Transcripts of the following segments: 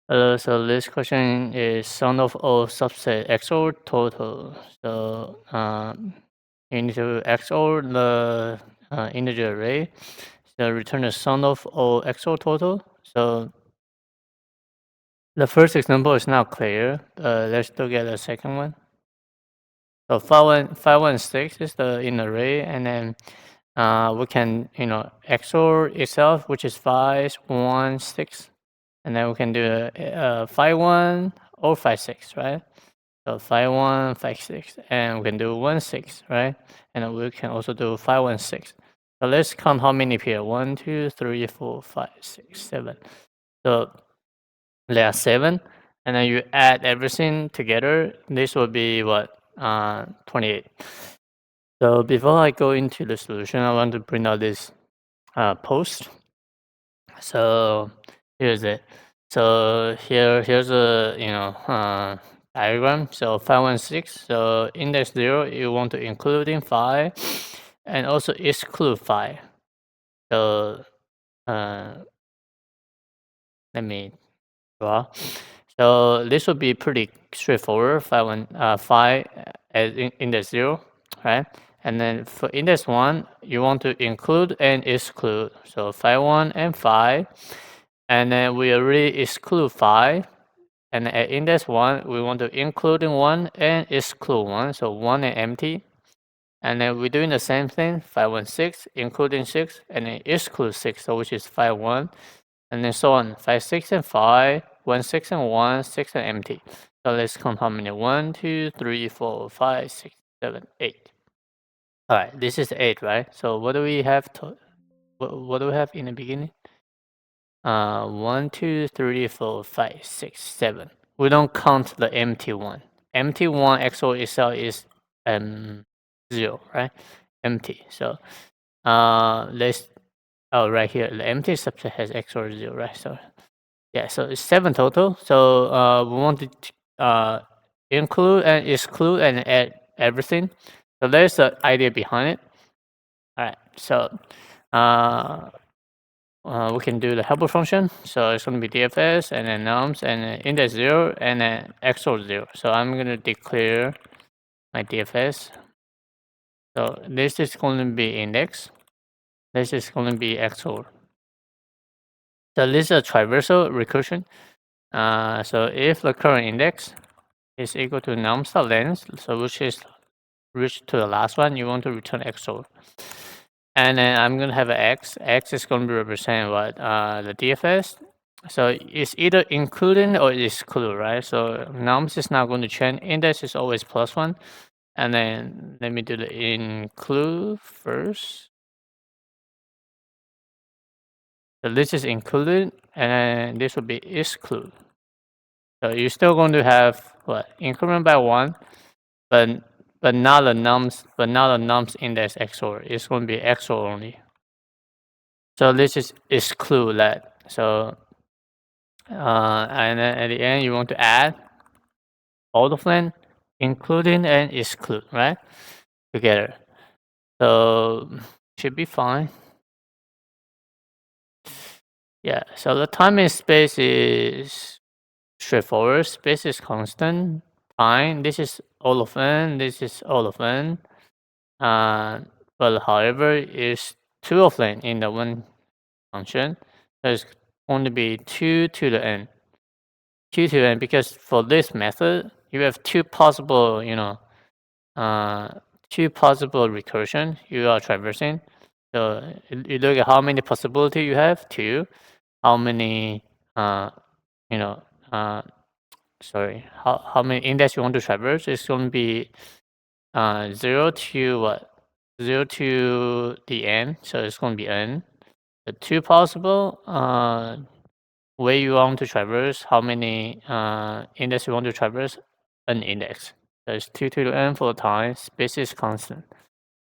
So this question is sum of all subset XOR total. So you need to XOR the integer array. So return the sum of all XOR total. So the first example is not clear. Let's look at the second one. So 516 is the in array, and then we can XOR itself, which is 516. And then we can do 5-1 or 5-6, right? So 5-1, 5-6, and we can do 1-6, right? And then we can also do 5-1-6. So let's count how many here. 1, 2, 3, 4, 5, 6, 7. So there are 7, and then you add everything together. This will be what 28. So before I go into the solution, I want to print out this post. So here's it. So here's a diagram. So 516. So index 0 you want to include in 5 and also exclude 5. So let me draw. So this would be pretty straightforward. 5 as index 0, right? And then for index 1, you want to include and exclude. So 5-1 and 5. And then we already exclude 5. And at index 1, we want to include in 1 and exclude 1. So 1 and empty. And then we're doing the same thing, 516, including 6, and then exclude 6, so which is 51. And then so on, 56 and 5, 16 and 1, 6 and empty. So let's count how many. 1, 2, 3, 4, 5, 6, 7, 8. All right, this is 8, right? So what do we have what do we have in the beginning? 1, 2, 3, 4, 5, 6, 7. We don't count the empty one. Empty one XOR itself is 0, right? Empty. So let's right here the empty subset has XOR 0, right? So yeah, so it's 7 total. So we want to include and exclude and add everything. So there's the idea behind it. All right. So we can do the helper function. So it's going to be DFS and then nums and then index 0 and then XOR 0. So I'm going to declare my DFS. So this is going to be index. This is going to be XOR. So this is a traversal recursion. So if the current index is equal to nums.length, so which is reached to the last one, you want to return XOR. And then I'm going to have an X. X is going to be represent what? The DFS. So it's either including or exclude, right? So nums is not going to change. Index is always +1. And then let me do the include first. So this is included, and then this will be exclude. So you're still going to have what? Increment by 1, but not the nums index XOR. It's going to be XOR only. So this is exclude that. So and then at the end you want to add all of them, including and exclude, right? Together. So should be fine. Yeah. So the time and space is straightforward. Space is constant. Time. This is all of n. This is all of n. But however, is 2 of them in the one function. There's going to be 2 to the n. 2 to n, because for this method, you have two possible, two possible recursion you are traversing. So you look at how many possibility you have. 2. How many, sorry, how many index you want to traverse? It's going to be 0 to what? 0 to the n. So it's going to be n. The 2 possible way you want to traverse, how many index you want to traverse, an index. So it's 2 to the n for the time, space is constant.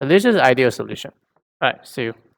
So this is the ideal solution. All right, see you.